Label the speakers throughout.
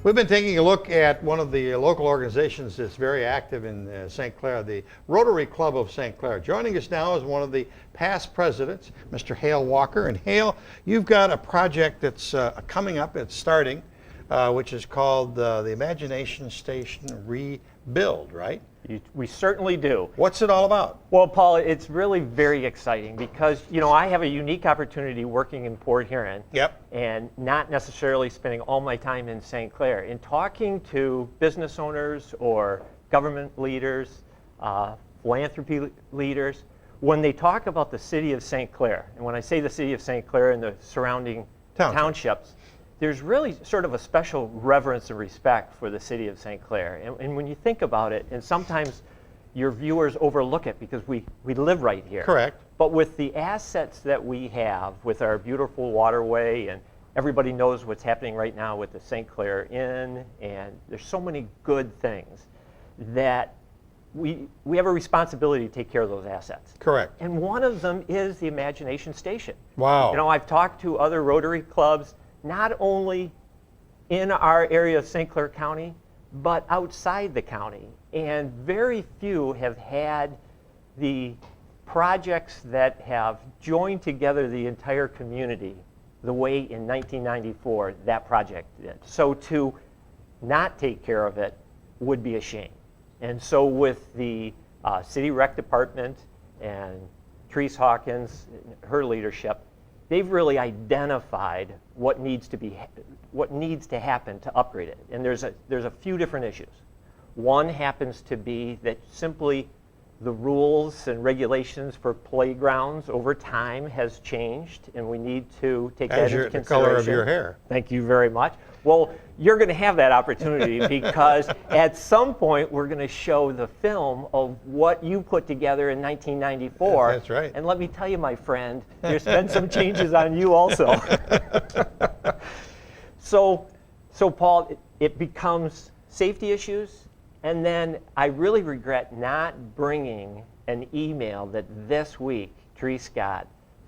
Speaker 1: We've been taking a look at one of the local organizations that's very active in St. Clair, the Rotary Club of St. Clair. Joining us now is one of the past presidents, Mr. Hale Walker. And Hale, you've got a project that's coming up, it's starting, which is called the Imagination Station Rebuild, right?
Speaker 2: We certainly do.
Speaker 1: What's it all about?
Speaker 2: Well, Paul, it's really very exciting because, you know, I have a unique opportunity working in Port Huron.
Speaker 1: Yep.
Speaker 2: And not necessarily spending all my time in St. Clair. In talking to business owners or government leaders, philanthropy leaders, when they talk about the city of St. Clair, and when I say the city of St. Clair and the surrounding townships, there's really sort of a special reverence and respect for the city of St. Clair. And when you think about it, and sometimes your viewers overlook it because we live right here.
Speaker 1: Correct.
Speaker 2: But with the assets that we have, with our beautiful waterway, and everybody knows what's happening right now with the St. Clair Inn, and there's so many good things that we have a responsibility to take care of those assets.
Speaker 1: Correct.
Speaker 2: And one of them is the Imagination Station.
Speaker 1: Wow.
Speaker 2: You know, I've talked to other Rotary clubs, not only in our area of St. Clair County, but outside the county. And very few have had the projects that have joined together the entire community the way in 1994 that project did. So to not take care of it would be a shame. And so with the City Rec Department and Therese Hawkins, her leadership, they've really identified what needs to happen to upgrade it. And there's a few different issues. One happens to be that simply the rules and regulations for playgrounds over time has changed, and we need to take that into consideration.
Speaker 1: The color of your hair.
Speaker 2: Thank you very much. Well, you're going to have that opportunity because at some point we're going to show the film of what you put together in 1994.
Speaker 1: That's right.
Speaker 2: And let me tell you, my friend, there's been some changes on you also. So Paul, it becomes safety issues. And then I really regret not bringing an email that this week Therese got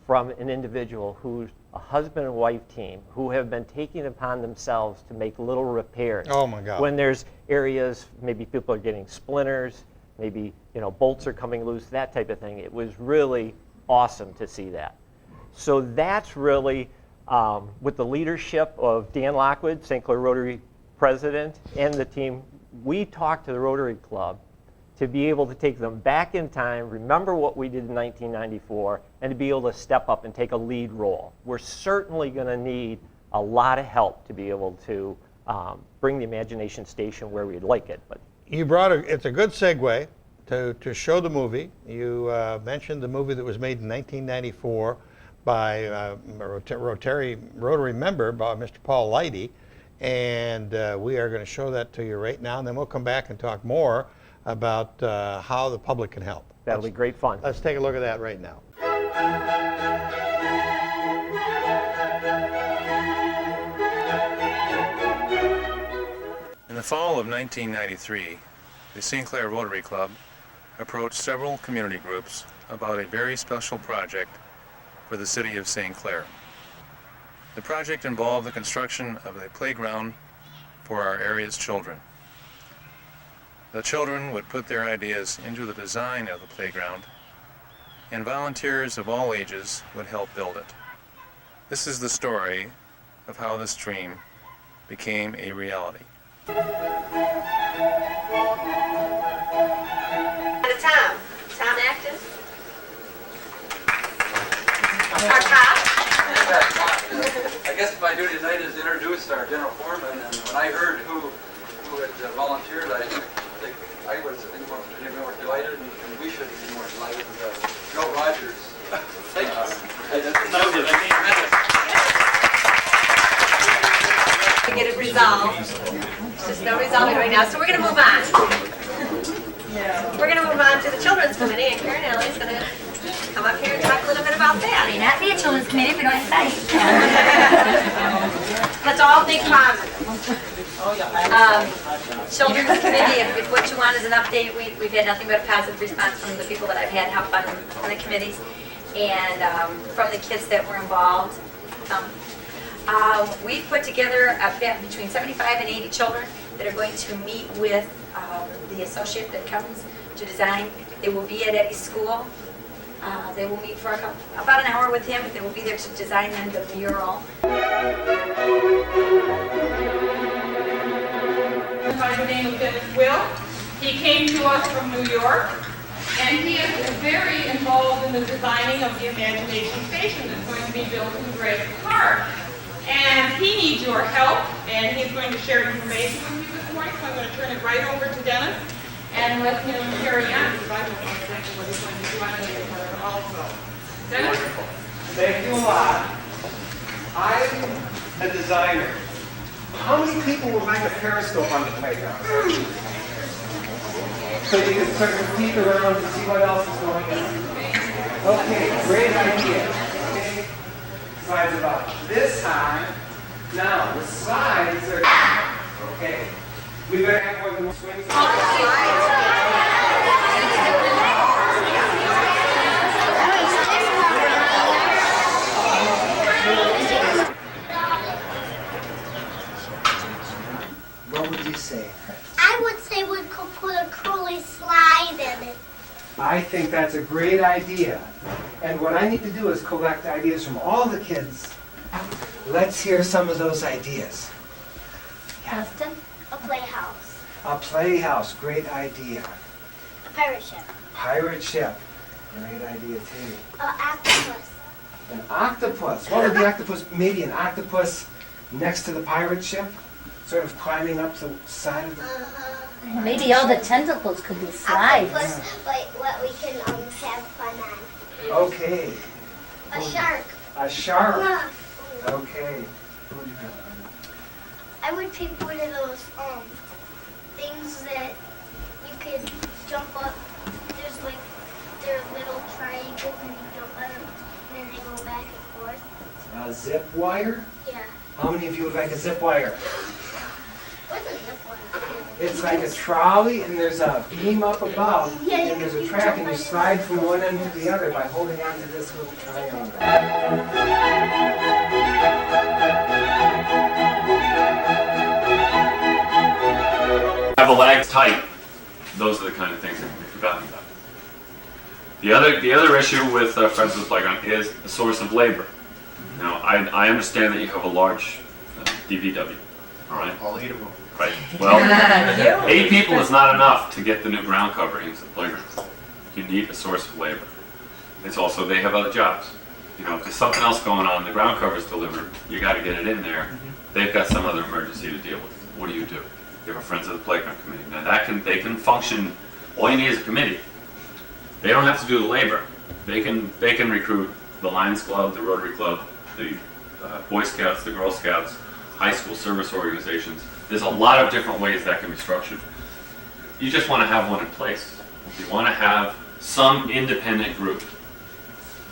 Speaker 2: from an individual who's a husband and wife team who have been taking it upon themselves to make little repairs.
Speaker 1: Oh my God.
Speaker 2: When there's areas, maybe people are getting splinters, maybe bolts are coming loose, that type of thing. It was really awesome to see that. So that's really, with the leadership of Dan Lockwood, St. Clair Rotary President, and the team, we talked to the Rotary Club to be able to take them back in time, remember what we did in 1994, and to be able to step up and take a lead role. We're certainly going to need a lot of help to be able to bring the Imagination Station where we'd like it. But
Speaker 1: you it's a good segue to show the movie. You mentioned the movie that was made in 1994 by a Rotary member, by Mr. Paul Leidy. And we are going to show that to you right now, and then we'll come back and talk more about how the public can help.
Speaker 2: That'll be great fun.
Speaker 1: Let's take a look at that right now.
Speaker 3: In the fall of 1993, the St. Clair Rotary Club approached several community groups about a very special project for the city of St. Clair. The project involved the construction of a playground for our area's children. The children would put their ideas into the design of the playground, and volunteers of all ages would help build it. This is the story of how this dream became a reality.
Speaker 4: Tom Acton. Our cop.
Speaker 5: I guess my duty tonight is to introduce our general foreman, and when I heard who had volunteered, I think I was even more delighted, and we should be more delighted. Joe Rogers. Thank you.
Speaker 4: To get it resolved. There's no resolving right now, so we're going to move on. We're going to move on to the Children's Committee, and Karen Alley's going to come up here and talk a little bit about that.
Speaker 6: May not be a children's committee if we don't say.
Speaker 4: Let's all think positive. Children's Committee, if what you want is an update, we've had nothing but a positive response from the people that I've had help on the committees and from the kids that were involved.
Speaker 6: We've put together between 75 and 80 children that are going to meet with the associate that comes to design. They will be at Eddie's school. They will meet for about an hour with him. They will be there to design them the mural.
Speaker 7: By the name of Dennis Will. He came to us from New York, and he is very involved in the designing of the Imagination Station that's going to be built in Gray Park. And he needs your help, and he's going to share information with you this morning, so I'm going to turn it right over to Dennis and let him carry on, because I don't know exactly what he's going to do. I know you're part of it also. Dennis?
Speaker 8: Thank you a lot. I'm a designer. How many people would like a periscope on the playground? So you can sort of peek around and see what else is going on. Okay, great idea. Okay. Slides about this time. Now, the slides are... Okay. We better have one of the swings. What would you say?
Speaker 9: I would say we could put a curly slide in it.
Speaker 8: I think that's a great idea. And what I need to do is collect ideas from all the kids. Let's hear some of those ideas.
Speaker 9: Justin? A playhouse.
Speaker 8: A playhouse, great idea.
Speaker 9: A pirate ship.
Speaker 8: Pirate ship, great idea too.
Speaker 9: An octopus.
Speaker 8: An octopus, what would the octopus, maybe an octopus next to the pirate ship? Sort of climbing up the side of the...
Speaker 6: Maybe all the tentacles could be slides.
Speaker 9: Octopus, like what we can have fun on.
Speaker 8: Okay.
Speaker 9: A shark.
Speaker 8: A shark,
Speaker 9: Ah.
Speaker 8: okay. Who would you have?
Speaker 9: I would pick one of those things that you could jump up. There's like they're little triangles and you jump on them and then they go back and forth.
Speaker 8: A zip wire?
Speaker 9: Yeah.
Speaker 8: How many of you would like a zip wire?
Speaker 9: What's a zip line?
Speaker 8: It's like a trolley and there's a beam up above
Speaker 9: Yeah,
Speaker 8: and there's a track and you slide from one end to the other by holding onto this little triangle.
Speaker 10: Have a lag tight. Those are the kind of things that can be forgotten about. The other issue with Friends of the Playground is the source of labor. Now, I understand that you have a large DVW, all right?
Speaker 11: All 8 of them.
Speaker 10: Right. Well, 8 people is not enough to get the new ground coverings of the playground. You need a source of labor. It's also, they have other jobs. You know, if there's something else going on, the ground cover is delivered, you got to get it in there. They've got some other emergency to deal with. What do? You have a Friends of the Playground committee. Now they can function, all you need is a committee. They don't have to do the labor. They can recruit the Lions Club, the Rotary Club, the Boy Scouts, the Girl Scouts, high school service organizations. There's a lot of different ways that can be structured. You just want to have one in place. You want to have some independent group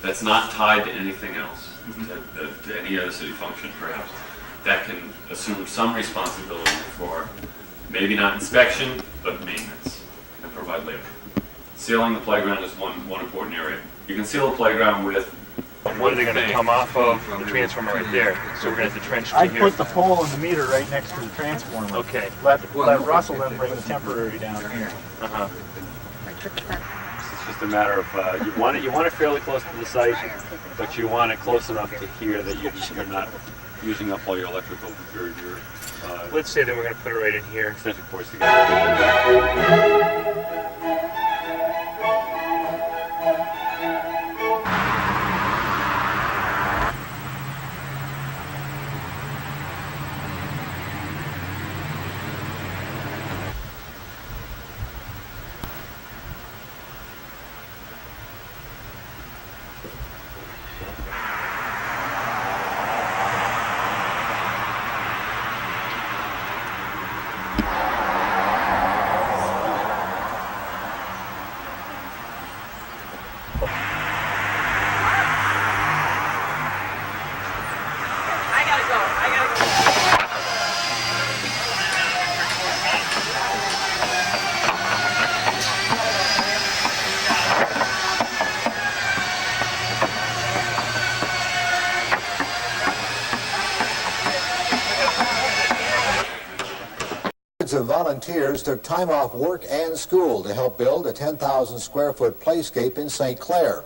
Speaker 10: that's not tied to anything else, to any other city function perhaps, that can assume some responsibility for maybe not inspection, but maintenance and provide labor. Sealing the playground is one important area. You can seal the playground with
Speaker 11: One they're going to come off of the transformer right there, so we're going to have to trench to
Speaker 12: I
Speaker 11: here.
Speaker 12: put the pole and the meter right next to the transformer.
Speaker 11: Okay.
Speaker 12: Let Russell then bring the temporary down here.
Speaker 11: Uh-huh. It's just a matter of you want it fairly close to the site, but you want it close enough to here that you're not using up all your electrical. Let's say that we're going to put it right in here. Extension cords together.
Speaker 13: volunteers took time off work and school to help build a 10,000 square foot playscape in St. Clair.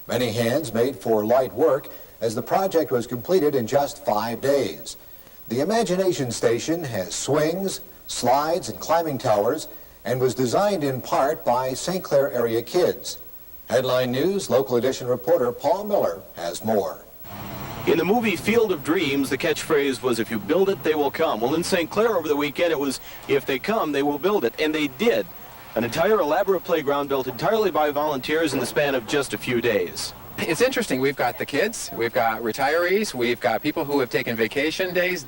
Speaker 13: Many hands made for light work as the project was completed in just 5 days. The Imagination Station has swings, slides, and climbing towers and was designed in part by St. Clair area kids. Headline News local edition reporter Paul Miller has more.
Speaker 14: In the movie Field of Dreams, the catchphrase was, if you build it, they will come. Well, in St. Clair over the weekend, it was, if they come, they will build it. And they did. An entire elaborate playground built entirely by volunteers in the span of just a few days.
Speaker 15: It's interesting. We've got the kids, we've got retirees, we've got people who have taken vacation days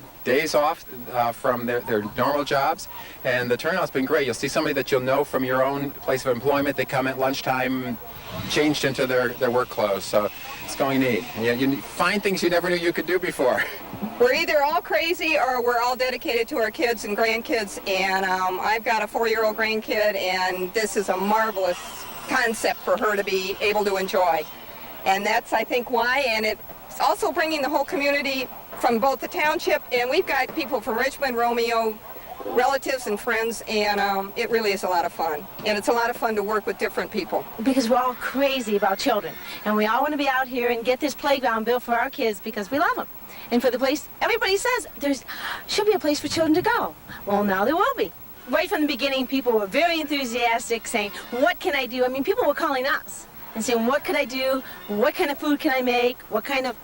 Speaker 15: off from their normal jobs, and the turnout's been great. You'll see somebody that you'll know from your own place of employment. They come at lunchtime, changed into their work clothes, so it's going neat. You find things you never knew you could do before.
Speaker 16: We're either all crazy or we're all dedicated to our kids and grandkids, and I've got a 4-year-old grandkid, and this is a marvelous concept for her to be able to enjoy. And that's, I think, why, and it's also bringing the whole community from both the township, and we've got people from Richmond, Romeo, relatives and friends, and it really is a lot of fun. And it's a lot of fun to work with different people.
Speaker 17: Because we're all crazy about children, and we all want to be out here and get this playground built for our kids because we love them. And for the place, everybody says there should be a place for children to go. Well, now there will be. Right from the beginning, people were very enthusiastic, saying, what can I do? I mean, people were calling us and saying, what could I do? What kind of food can I make? What kind of,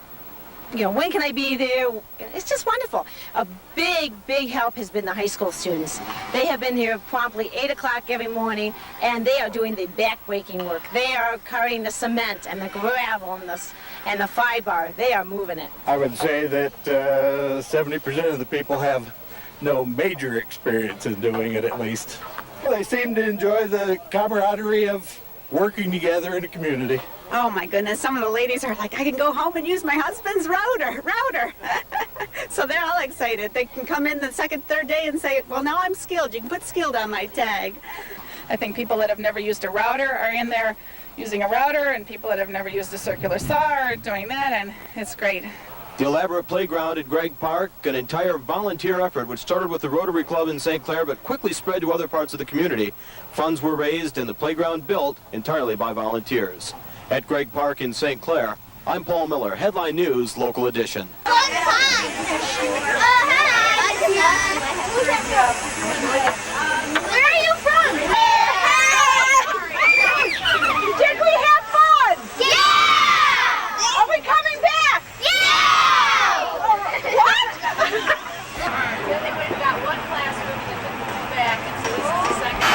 Speaker 17: when can I be there? It's just wonderful. A big, big help has been the high school students. They have been here promptly 8 o'clock every morning, and they are doing the back-breaking work. They are carrying the cement and the gravel and the fiber. They are moving it.
Speaker 12: I would say that 70% of the people have no major experience in doing it, at least. Well, they seem to enjoy the camaraderie of working together in a community.
Speaker 18: Oh my goodness, some of the ladies are like, I can go home and use my husband's router. So they're all excited. They can come in the second, third day and say, well, now I'm skilled. You can put skilled on my tag.
Speaker 7: I think people that have never used a router are in there using a router, and people that have never used a circular saw are doing that, and it's great.
Speaker 14: The elaborate playground at Gregg Park, an entire volunteer effort which started with the Rotary Club in St. Clair but quickly spread to other parts of the community. Funds were raised and the playground built entirely by volunteers. At Gregg Park in St. Clair, I'm Paul Miller, Headline News, Local Edition.
Speaker 9: Where are you from?
Speaker 18: Did we have fun?
Speaker 9: Yeah!
Speaker 18: Are we coming back?
Speaker 9: Yeah!
Speaker 18: What?
Speaker 4: I think we've got one classroom to move back, and so this is the second.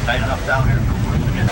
Speaker 19: Tight enough down here.
Speaker 9: Yeah.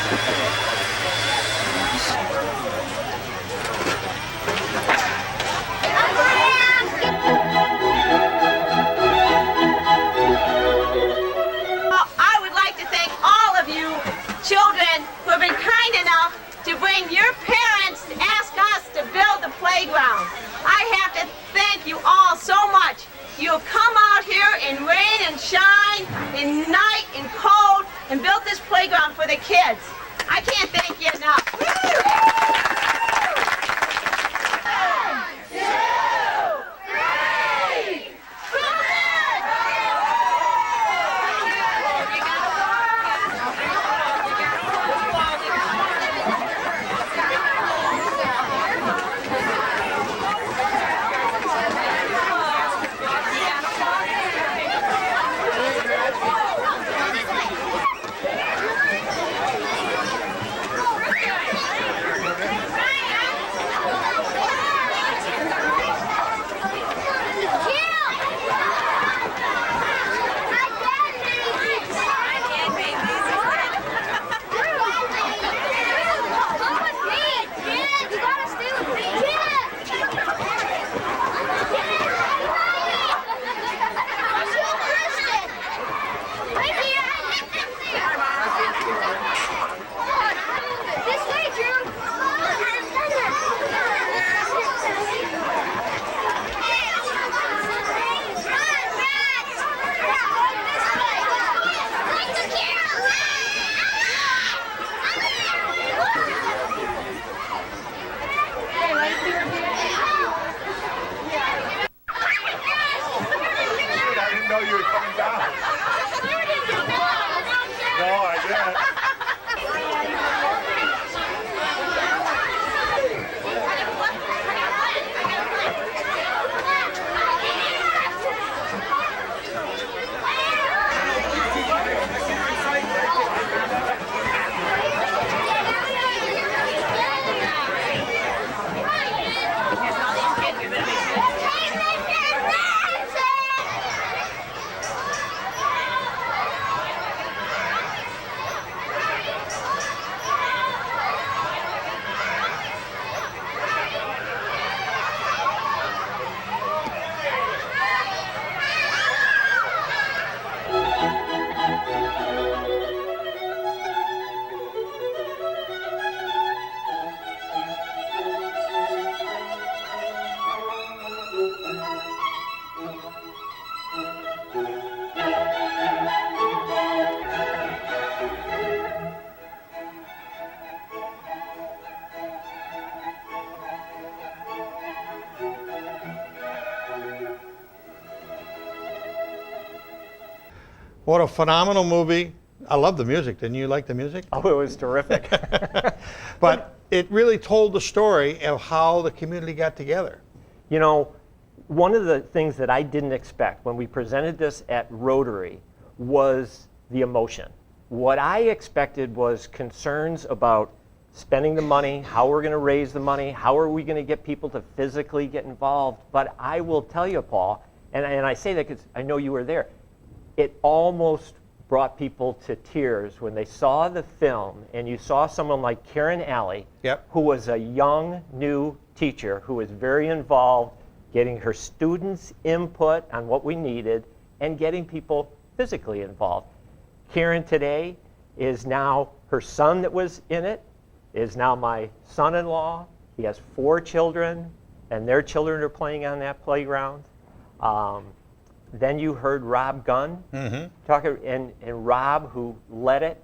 Speaker 17: Well, I would like to thank all of you children who have been kind enough to bring your parents to ask us to build the playground. I have to thank you all so much. You have come out here in rain and shine, in night and cold, and built this playground for the kids. I can't thank you enough.
Speaker 1: What a phenomenal movie. I love the music. Didn't you like the music?
Speaker 2: Oh, it was terrific.
Speaker 1: But it really told the story of how the community got together.
Speaker 2: You know, one of the things that I didn't expect when we presented this at Rotary was the emotion. What I expected was concerns about spending the money, how we're going to raise the money, how are we going to get people to physically get involved. But I will tell you, Paul, and I say that because I know you were there, it almost brought people to tears when they saw the film and you saw someone like Karen Alley, who was a young, new teacher who was very involved, getting her students' input on what we needed and getting people physically involved. Karen today is now, her son that was in it is now my son-in-law. He has 4 children, and their children are playing on that playground. Then you heard Rob Gunn talk, and Rob, who led it,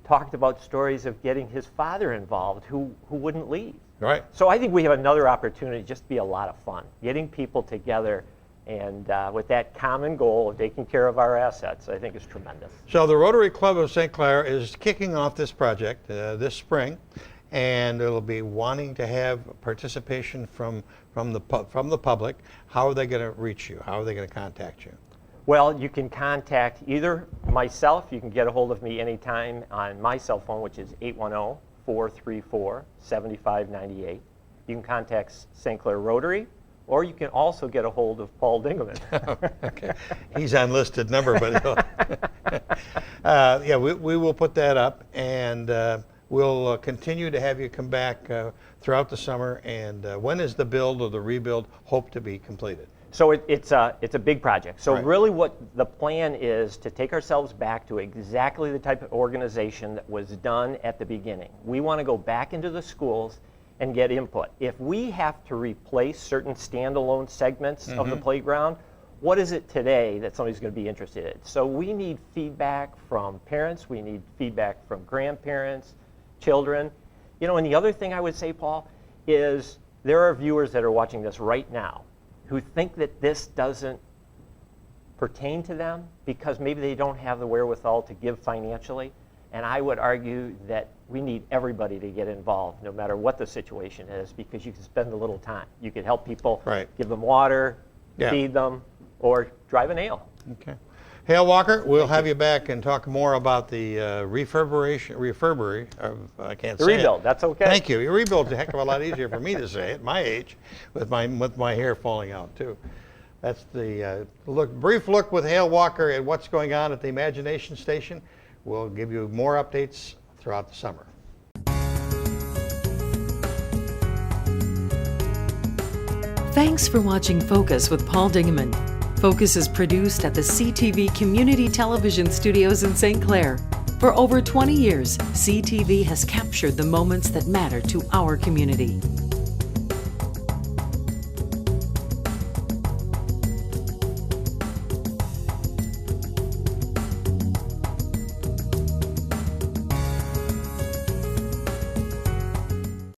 Speaker 2: talked about stories of getting his father involved, who wouldn't leave.
Speaker 1: Right.
Speaker 2: So I think we have another opportunity just to be a lot of fun, getting people together, and with that common goal of taking care of our assets, I think is tremendous.
Speaker 1: So the Rotary Club of St. Clair is kicking off this project this spring, and it'll be wanting to have participation from the public. How are they going to reach you? How are they going to contact you?
Speaker 2: Well, you can contact either myself. You can get a hold of me anytime on my cell phone, which is 810-434-7598. You can contact St. Clair Rotary, or you can also get a hold of Paul Dingelman.
Speaker 1: Okay. He's on listed number, but yeah, we will put that up, and we'll continue to have you come back throughout the summer. And when is the build or the rebuild hope to be completed?
Speaker 2: So it's a big project. So
Speaker 1: Right.
Speaker 2: really what the plan is to take ourselves back to exactly the type of organization that was done at the beginning. We want to go back into the schools and get input. If we have to replace certain standalone segments of the playground, what is it today that somebody's going to be interested in? So we need feedback from parents, we need feedback from grandparents, children. You know, and the other thing I would say, Paul, is there are viewers that are watching this right now who think that this doesn't pertain to them because maybe they don't have the wherewithal to give financially. And I would argue that we need everybody to get involved, no matter what the situation is, because you can spend a little time. You can help people, give them water, feed them, or drive a nail.
Speaker 1: Okay. Hale Walker, we'll have you back and talk more about the refurbishing of, I can't say it.
Speaker 2: The rebuild, that's okay.
Speaker 1: Thank you. Your rebuild's a heck of a lot easier for me to say at my age, with my hair falling out too. That's the brief look with Hale Walker at what's going on at the Imagination Station. We'll give you more updates throughout the summer.
Speaker 19: Thanks for watching Focus with Paul Dingelman. Focus is produced at the CTV Community Television Studios in St. Clair. For over 20 years, CTV has captured the moments that matter to our community.